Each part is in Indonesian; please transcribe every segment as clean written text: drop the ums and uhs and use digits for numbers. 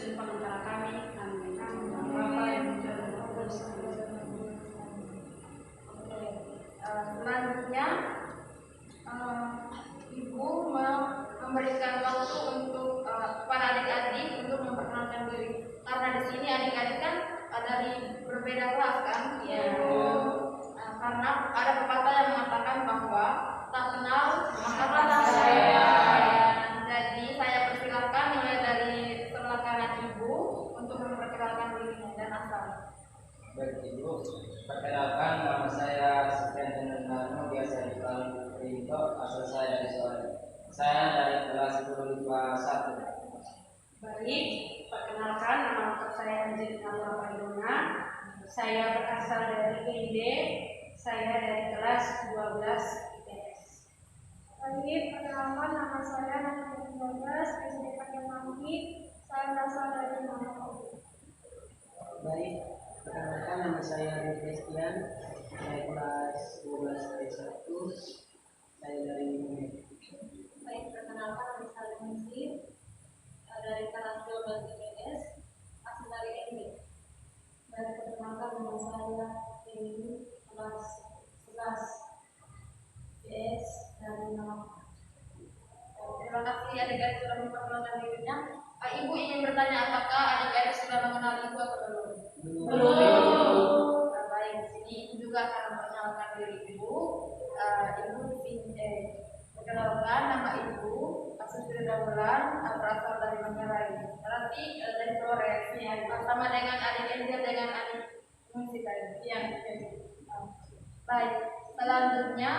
limpah antara kami. Amin. Bapa yang di surga. Selanjutnya Ibu memberikan waktu untuk para adik-adik untuk memperkenalkan diri. Karena di sini adik-adik kan dari berbeda kelas kan? Iya. Karena ada pepatah yang mengatakan bahwa tak kenal maka tak sayang. sayang. Jadi saya persilahkan mulai dari sebelah kanan Ibu untuk memperkenalkan dirinya dan asal. Baik Ibu, perkenalkan nama saya Sekian Nano, biasa dipanggil Rinto, asal saya dari Solo. Saya dari kelas 10 IPA 1. Baik, perkenalkan nama lengkap saya Angelina Pradona. Saya berasal dari IND. Saya dari kelas 12 IPS. Baik, perkenalkan nama saya Nana 12 SD Pakai Mangki. Saya berasal dari Malang. Baik, perkenalkan nama saya Adi Christian, saya kelas 12 S1, saya dari Indonesia. Baik, perkenalkan nama saya Mesir dari kelas 12 IPS, asal dari ND. Dan perkenalkan nama saya Dewi, kelas 11 IPS dari Malang. Terima kasih adik-adik sudah memperkenalkan dirinya. Ibu ingin bertanya apakah adik-adik sudah mengenal Ibu atau belum? Belum. Baik, di sini Ibu juga akan memperkenalkan diri Ibu. Ibu perkenalkan nama Ibu Asusri Dabulan, berasal dari Manggarai. Berarti dari Flores. Ya, sama dengan adik Angel dengan adik Musik tadi. Ya. Baik, selanjutnya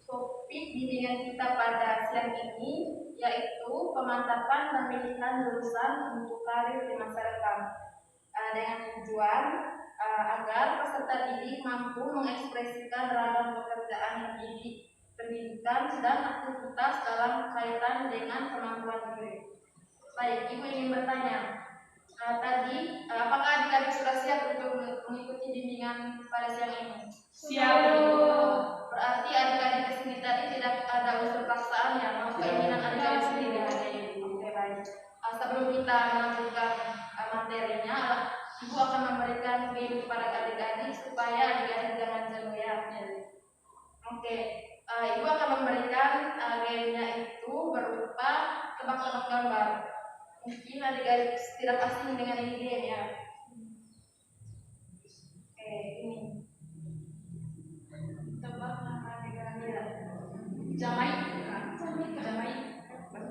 topik bimbingan kita pada siang ini yaitu pemantapan pemilihan jurusan untuk karir di masa depan dengan tujuan agar peserta didik mampu mengekspresikan ragam pekerjaan pendidikan dan aktivitas dalam kaitan dengan kemampuan diri. Baik, Ibu ingin bertanya, tadi apakah adik-adik sudah siap untuk mengikuti bimbingan pada siang ini? Siap. Berarti adik-adik kesini tadi tidak ada unsur paksaan ya, mau keinginan adik-adik sendiri aja Ibu. Oke, baik. Sebelum kita melanjutkan materinya, Ibu akan memberikan game kepada adik-adik supaya adik-adik jangan jenuh ya. Oke, Ibu akan memberikan gamenya itu berupa tebak-tebak gambar. Mungkin adik-adik tidak asing dengan ini game ya. Oke, ini tebak nama negara. Jamai.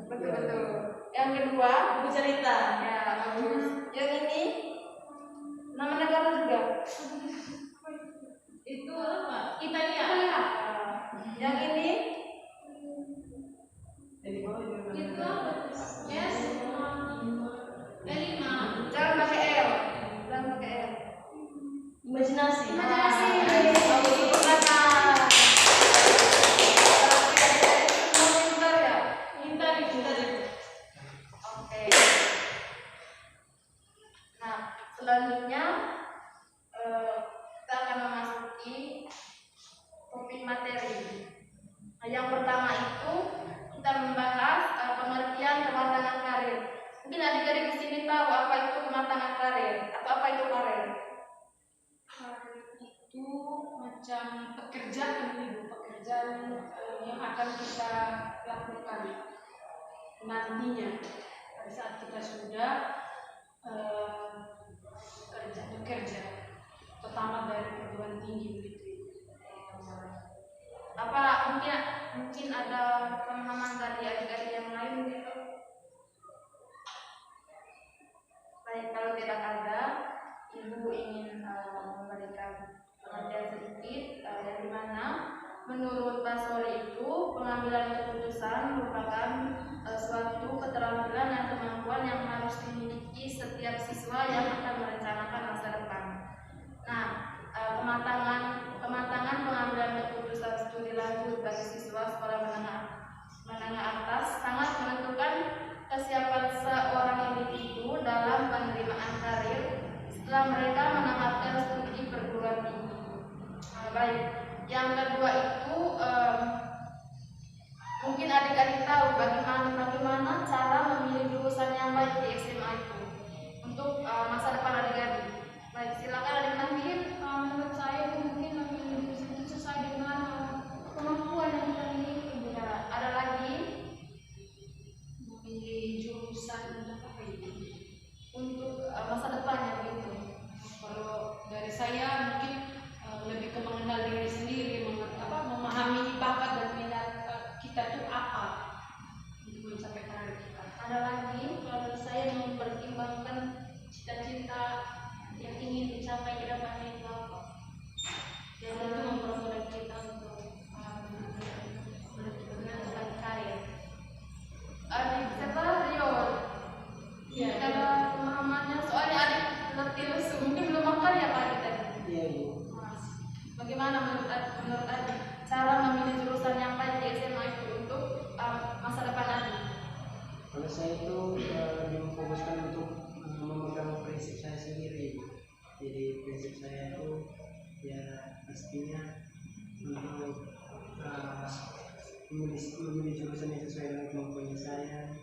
Betul. Yang kedua, Ibu cerita. ya bagus. Yang ini nama negara juga. Itu apa? Italia. Yang ini Itu apa? Yes. Elima. jangan pakai L. Imajinasi. Pintar ya. Pintar. Oke. Nah, selanjutnya kita akan memasuki topik materi. Nah, yang pertama itu kita membahas pengertian kematangan karir. Mungkin adik-adik di sini tahu apa itu kematangan karir atau apa itu karir? Itu macam pekerjaan yang akan kita lakukan nantinya pada saat kita sudah bekerja pertama dari perguruan tinggi begitu. Apa mungkin ada pemahaman dari adik-adik yang lain gitu? Baik, kalau tidak ada, Ibu ingin memberikan pengertian sedikit yang dimana menurut Basori itu pengambilan keputusan merupakan suatu keterampilan dan kemampuan yang harus dimiliki setiap siswa yang akan merencanakan masa depan. Nah, kematangan pengambilan keputusan studi lanjut bagi siswa sekolah menengah atas sangat menentukan kesiapan seorang individu dalam penerimaan karir setelah mereka menamatkan studi perguruan tinggi. Baik, yang kedua itu mungkin adik-adik adik-adik tahu bagaimana cara memilih jurusan yang baik di SMA itu untuk masa depan adik-adik. Baik, silakan adik Nahir. Menurut saya itu mungkin memilih jurusan itu sesuai dengan kemampuan yang kita miliki. Ya, ada lagi Memilih jurusan untuk apa itu? untuk masa depannya begitu. Kalau dari saya mungkin lebih ke mengenal diri sendiri, memahami bakat dan minat kita itu apa untuk mencapai karir kita. Ada lagi Kalau saya mempertimbangkan cita-cita yang ingin dicapai ke depannya itu apa, Dan itu mempermudah kita untuk menentukan karir. adik siapa Rio. Iya, Dalam pemahamannya soalnya adik letih lesu mungkin belum makan ya Pak adik tadi. Iya, Ibu. Mas, bagaimana menurut adik cara memilih jurusan yang baik di SMA itu untuk masa depan adik? Kalau saya itu lebih memfokuskan untuk memegang prinsip saya sendiri. Jadi prinsip saya itu ya pastinya untuk memilih jurusan yang sesuai dengan kemampuan saya.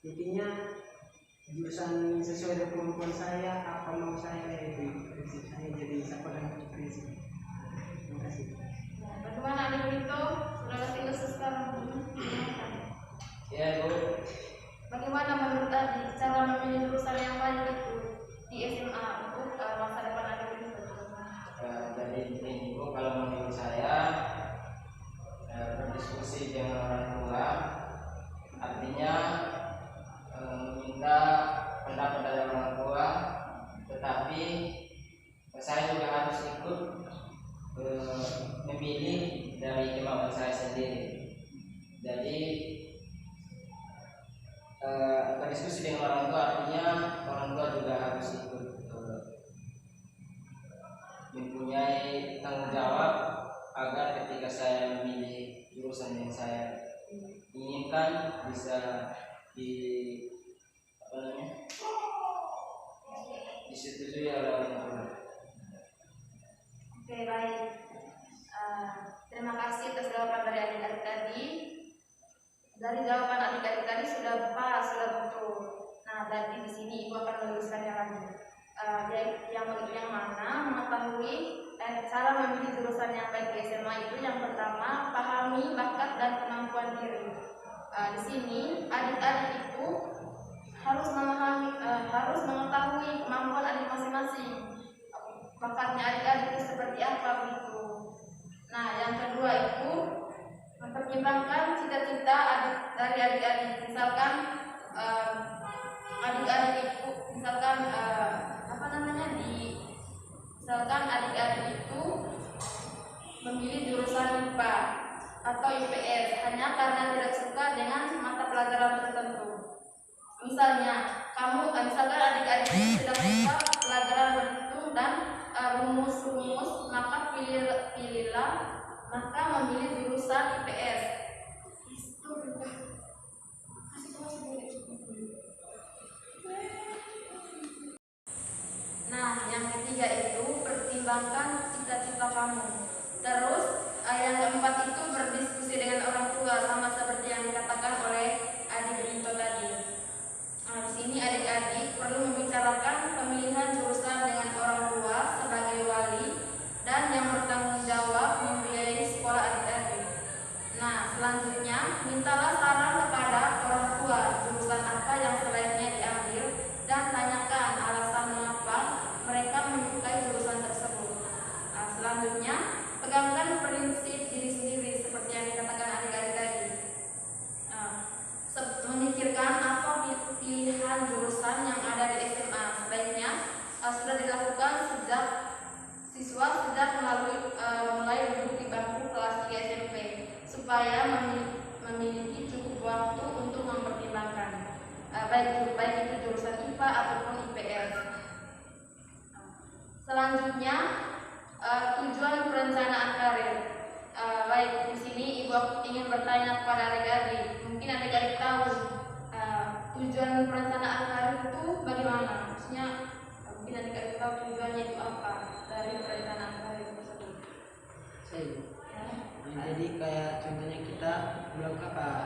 Intinya jurusan sesuai dengan kemampuan saya, apa mau saya itu prinsip saya. Jadi saya pegang prinsip. Terima kasih. Bagaimana adik Brito? Sudah letih lesu sekarang? Ya, Bu. Bagaimana menurut adik cara memilih jurusan yang baik itu di SMA untuk masa depan adik Brito? Jadi ini Bu, kalau menurut saya berdiskusi dengan orang tua, artinya meminta pendapat dari orang tua, tetapi saya juga harus ikut memilih dari kemampuan saya sendiri. Jadi berdiskusi dengan orang tua artinya orang tua juga harus ikut mempunyai tanggung jawab agar ketika saya memilih jurusan yang saya inginkan bisa disetujui oleh orang tua. Oke, baik. Terima kasih atas jawaban dari adik-adik tadi. Dari jawaban adik-adik tadi sudah pas, sudah betul. Nah, berarti di sini ibu akan meluruskannya lagi. Yang mana mengetahui cara memilih jurusan yang baik di SMA itu yang pertama pahami bakat dan kemampuan diri. Di sini adik-adik itu harus mengetahui kemampuan adik masing-masing. Bakatnya adik-adik itu seperti apa begitu. Nah, yang kedua itu mempertimbangkan cita-cita dari adik-adik. Misalkan adik-adik itu misalkan adik-adik itu memilih jurusan IPA atau IPS hanya karena tidak suka dengan mata pelajaran tertentu. Misalkan adik-adik tidak suka pelajaran berhitung dan rumus-rumus, maka memilih jurusan IPS. Nah, yang ketiga itu pertimbangkan cita-cita kamu. Terus yang keempat itu berdiskusi dengan orang tua, sama seperti yang dikatakan oleh adik Brito tadi. Nah, di sini adik-adik perlu membicarakan pemilihan jurusan dengan orang tua sebagai wali dan yang bertanggung jawab membiayai sekolah adik-adik. Nah, selanjutnya mintalah saran kepada orang tua jurusan apa yang sebaiknya diambil dan tanyakan alasan mengapa mereka menyukai jurusan tersebut. Nah, selanjutnya pegangkan prinsip diri sendiri seperti yang dikatakan adik-adik tadi. Memikirkan apa pilihan jurusan yang ada di SMA sebaiknya sudah dilakukan sejak mulai duduk di bangku kelas 3 SMP supaya memiliki cukup waktu untuk mempertimbangkan baik itu jurusan IPA ataupun IPS. Selanjutnya tujuan perencanaan karir. Baik, di sini ibu ingin bertanya kepada adik-adik. Mungkin adik-adik tahu tujuan perencanaan karir itu bagaimana? Maksudnya mungkin adik-adik tahu tujuannya itu apa dari perencanaan karir tersebut. Saya, jadi kayak contohnya kita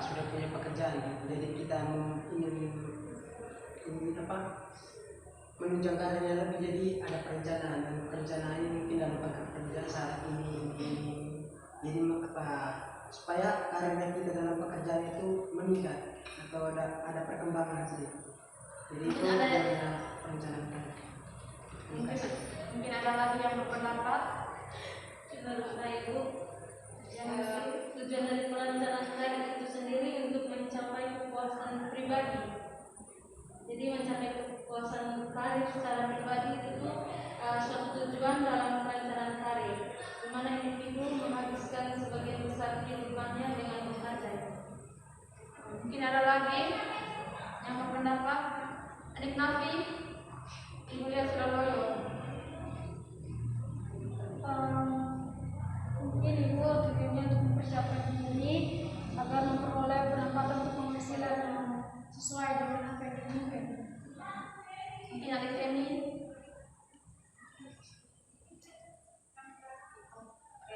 sudah punya pekerjaan. Jadi kita ingin menunjang karirnya lebih, jadi ada perencanaan, dan perencanaan ini mungkin dalam pekerjaan saat ini. Jadi supaya karirnya kita dalam pekerjaan itu meningkat atau ada perkembangan sih. Jadi itu yang perencanaan. Mungkin ada lagi yang berpendapat. Menurut saya itu tujuan dari perencanaan karir itu sendiri untuk mencapai kepuasan pribadi. Jadi mencapai kepuasan karir secara pribadi itu suatu tujuan dalam perencanaan karir, di mana individu menghabiskan sebagian besar kehidupannya dengan bekerja. Mungkin ada lagi yang berpendapat. Adik Nafi, Ibu Lia Suraloyo. Mungkin ibu tujuannya untuk mempersiapkan diri agar memperoleh pendapatan untuk penghasilan yang sesuai dengan apa yang diinginkan. Mungkin adik Femi.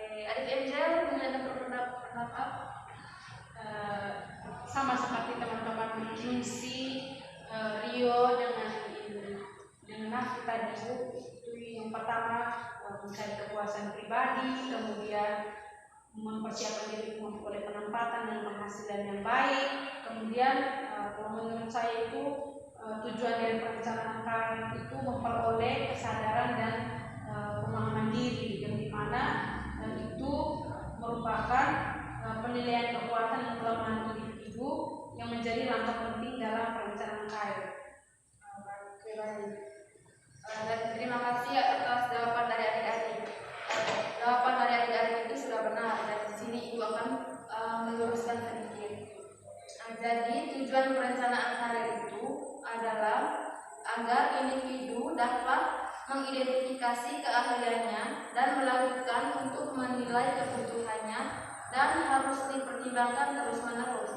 Adik Angel punya ada pendapat. Sama seperti teman-teman Nungsi, Rio dengan Nafi tadi, itu yang pertama mencari kepuasan pribadi, kemudian mempersiapkan diri untuk memperoleh penempatan dan penghasilan yang baik. Kemudian kalau menurut saya itu tujuan dari perencanaan karir itu memperoleh kesadaran dan pemahaman diri, yang dimana itu merupakan penilaian kekuatan dan kelemahan individu yang menjadi langkah penting dalam perencanaan karir. Dan terima kasih atas jawaban dari adik-adik. Jawaban dari adik-adik itu sudah benar, dan di sini ibu akan meluruskan sedikit. Jadi tujuan perencanaan karir itu adalah agar individu dapat mengidentifikasi keahliannya dan melakukan untuk menilai kebutuhannya, dan harus dipertimbangkan terus-menerus.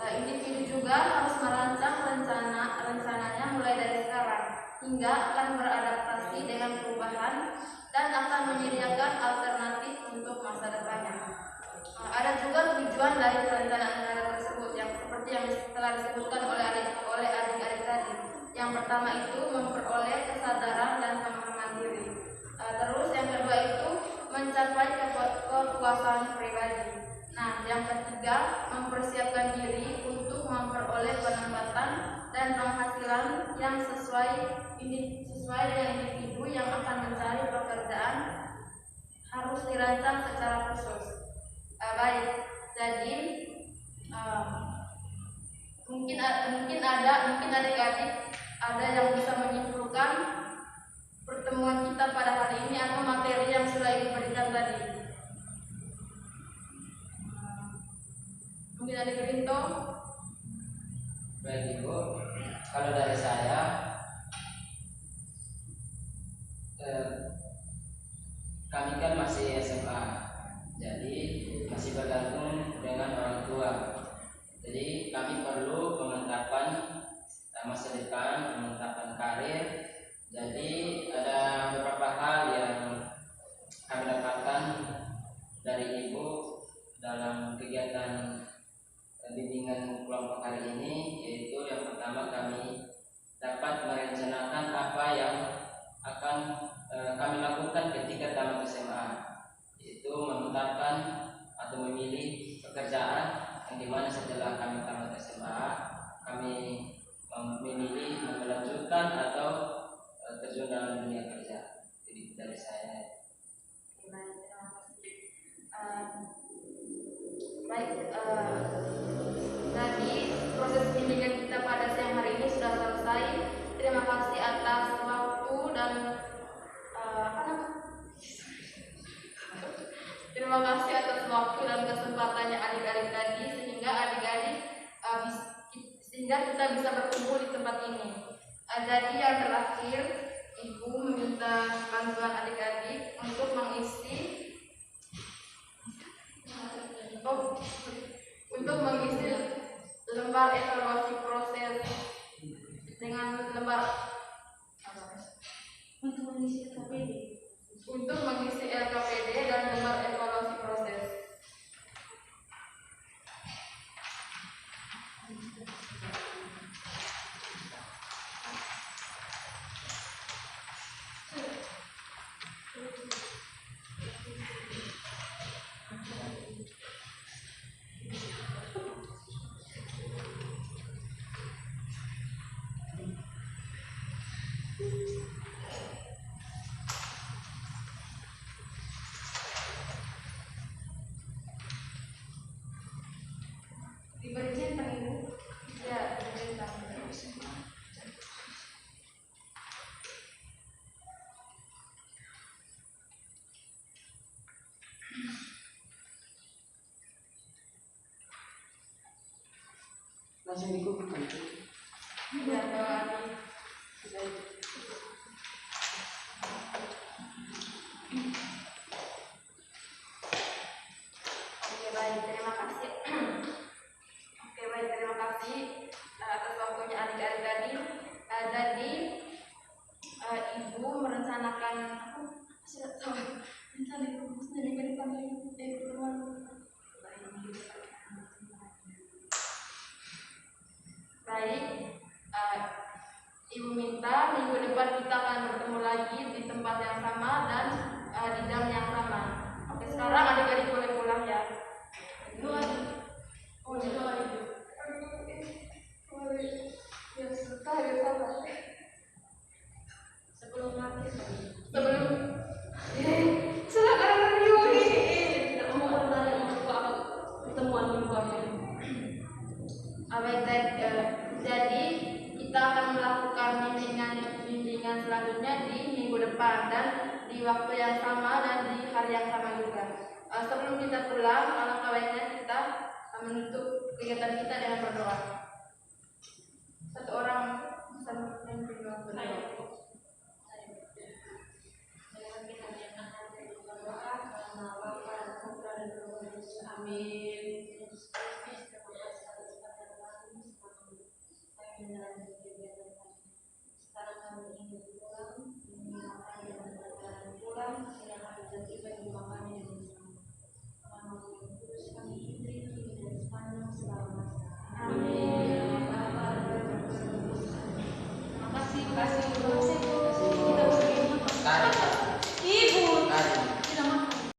Individu juga harus merancang rencananya mulai dari sekarang hingga akan beradaptasi dengan perubahan dan akan menyediakan alternatif untuk masa depannya. Ada juga tujuan dari perencanaan karir tersebut yang seperti yang telah disebutkan oleh adik-adik tadi. Yang pertama itu memperoleh kesadaran dan pemahaman diri. Terus yang kedua itu mencapai kepuasan pribadi. Nah, yang ketiga mempersiapkan diri untuk memperoleh penempatan dan penghasilan yang sesuai dengan individu yang akan mencari pekerjaan, harus dirancang secara khusus. Baik, jadi mungkin adik-adik ada yang bisa menyimpulkan pertemuan kita pada hari ini atau materi yang sudah ibu berikan tadi. Mungkin adik Rinto. Baik Ibu, kalau dari saya kami kan masih SMA, jadi masih bergantung dengan orang tua. Jadi kami perlu penetapan masa depan, penetapan karir. Jadi ada beberapa hal yang kami dapatkan dari Ibu dalam kegiatan bimbingan kelompok hari ini, yaitu yang pertama kami dapat merencanakan apa yang akan kami lakukan ketika tamat SMA, yaitu menetapkan atau memilih pekerjaan yang dimana setelah kami tamat SMA kami memilih melanjutkan atau terjun dalam dunia kerja. Jadi dari saya. Baik, tadi proses bimbingan kita pada siang hari ini sudah selesai. Terima kasih atas waktu dan terima kasih atas waktu dan kesempatannya adik-adik tadi, sehingga kita bisa berkumpul di tempat ini. Jadi yang terakhir, Ibu meminta bantuan adik-adik untuk mengisi lembar evaluasi proses dengan lembar Untuk mengisi KPD. untuk mengisi LKPD dan lembar evaluasi proses. Diberi centang Ibu? Ya, diberi centang. Langsung dikumpulkan. Ya, doa. Oke, baik, terima kasih. Oke, baik, terima kasih atas waktunya adik-adik tadi. Tadi Ibu merencanakan sudah tahu rencana Ibu sendiri ke depan pertemuan. Baik, Ibu minta minggu depan kita akan bertemu lagi di tempat yang sama dan di jam yang sama. Oke, sekarang adik-adik boleh pulang ya. Oh, doa Ibu. Ya, sudah ya sabar. Sebelum mati, sebelum silakan Rio ini tidak mau pertemuan minggu ini. Jadi kita akan melakukan bimbingan selanjutnya di minggu depan dan di waktu yang sama dan di hari yang sama juga. Sebelum kita pulang, alangkah baiknya kita menutup kegiatan kita dengan berdoa. Satu orang bisa berdoa. Amin. Sekarang kami ingin pulang, mengingatkan dan perjalanan pulang, silakan berjanji bagi makan yang bersama. Kami kami dan sepanjang selama